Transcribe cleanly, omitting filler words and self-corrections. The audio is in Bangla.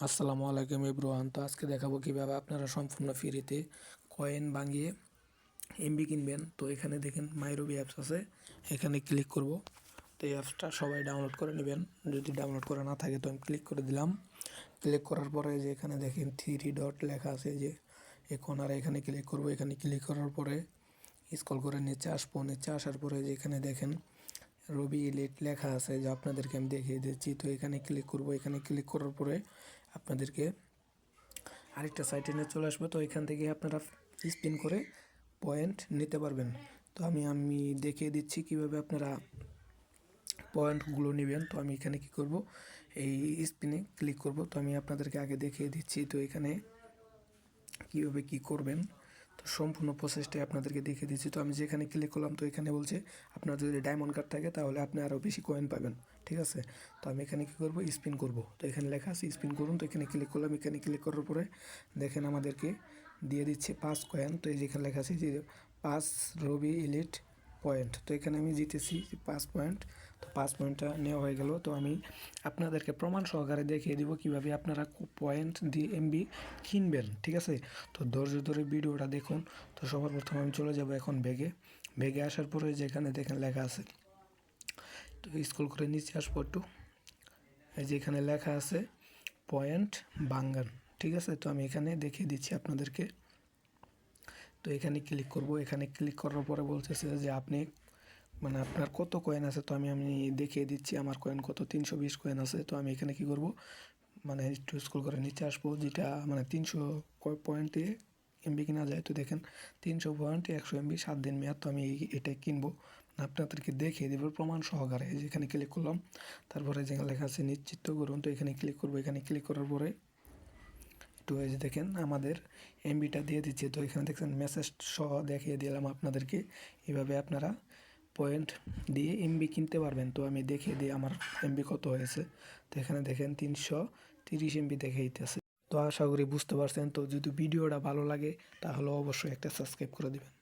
আসসালামু আলাইকুম এভরিওয়ান। তো আজকে দেখাবো কিভাবে আপনারা সম্পূর্ণ ফ্রিতে কয়েন ভাঙিয়ে এমবি কিনবেন। তো এখানে দেখেন মাইরবি অ্যাপস আছে, এখানে ক্লিক করব। তো এই অ্যাপসটা সবাই ডাউনলোড করে নেবেন, যদি ডাউনলোড করা না থাকে তো আমি ক্লিক করে দিলাম। ক্লিক করার পরে যে এখানে দেখেন 3 ডট লেখা আছে, যে এখন আর এখানে ক্লিক করব। এখানে ক্লিক করার পরে স্ক্রল করে নিচে আসবো, নিচে আসার পরে যে এখানে দেখেন রবি ইলিট লেখা আছে, যা আপনাদেরকে আমি দেখিয়ে দিচ্ছি। তো এখানে ক্লিক করব। এখানে ক্লিক করার পরে আপনাদেরকে আরেকটা সাইটে নিয়ে চলে আসবে। তো এখান থেকে আপনারা স্পিন করে পয়েন্ট নিতে পারবেন। তো আমি দেখিয়ে দিচ্ছি কিভাবে আপনারা পয়েন্টগুলো নেবেন। তো আমি এখানে কি করব, এই স্পিনে ক্লিক করব। তো আমি আপনাদেরকে আগে দেখিয়ে দিচ্ছি তো এখানে কীভাবে কি করবেন। তো সম্পূর্ণ প্রসেসটাই আপনাদেরকে দেখিয়ে দিচ্ছি। তো আমি যেখানে ক্লিক করলাম, তো এখানে বলছে আপনার যদি ডায়মন্ড কার্ড থাকে তাহলে আপনি আরও বেশি কয়েন পাবেন, ঠিক আছে। তো আমি এখানে কী করব, স্পিন করব। তো এখানে লেখা আছে স্পিন করুন। তো এখানে ক্লিক করলাম। এখানে ক্লিক করার পরে দেখেন আমাদেরকে দিয়ে দিচ্ছে 5 কয়েন। তো এই যেখানে লেখা আছে যে 5 রবি ইলিট পয়েন্ট। তো এখানে আমি জিতেছি 5 পয়েন্ট। তো 5 পয়েন্টটা নেওয়া হয়ে গেল। তো আমি আপনাদেরকে প্রমাণ সহকারে দেখিয়ে দিব কিভাবে আপনারা পয়েন্ট দিয়ে এমবি কিনবেন, ঠিক আছে। তো ধৈর্য ধরে ভিডিওটা দেখুন। তো সবার প্রথমে আমি চলে যাব এখন ব্যাগে আসার পরে যেখানে দেখেন লেখা আছে, তো স্ক্রল করে নিচে আসবো একটু, এই যে এখানে লেখা আছে পয়েন্ট বাঙ্গান, ঠিক আছে। তো আমি এখানে দেখিয়ে দিচ্ছি আপনাদেরকে। তো এখানে ক্লিক করব। এখানে ক্লিক করার পরে বলতেছে যে আপনি আপনার কত কয়েন আছে। তো আমি দেখিয়ে দিচ্ছি আমার কয়েন কত, 320 কয়েন আছে। তো আমি এখানে কি করব, একটু স্ক্রল করে নিচে আসবো, যেটা 300 পয়েন্ট দিয়ে এমবি কিনা যায়। তো দেখেন 300 পয়েন্ট 100 এমবি 7 দিন মেয়াদ। তো আমি এটাই কিনবো, আপনাদেরকে দেখিয়ে দেবো প্রমাণ সহকারে। যেখানে ক্লিক করলাম, তারপরে যেখানে লেখা আছে নিশ্চিত করুন। তো এখানে ক্লিক করবো। এখানে ক্লিক করার পরে একটু এই যে দেখেন আমাদের এমবিটা দিয়ে দিচ্ছে। তো এখানে দেখছেন মেসেজ সহ দেখিয়ে দিলাম আপনাদেরকে, এভাবে আপনারা পয়েন্ট দিয়ে এমবি কিনতে পারবেন। তো আমি দেখিয়ে দিই আমার এমবি কত হয়েছে। তো এখানে দেখেন 330 এমবি দেখাইতেছে। তো আশা করি বুঝতে পারছেন। তো যদি ভিডিওটা ভালো লাগে তাহলে অবশ্যই একটা সাবস্ক্রাইব করে দিবেন।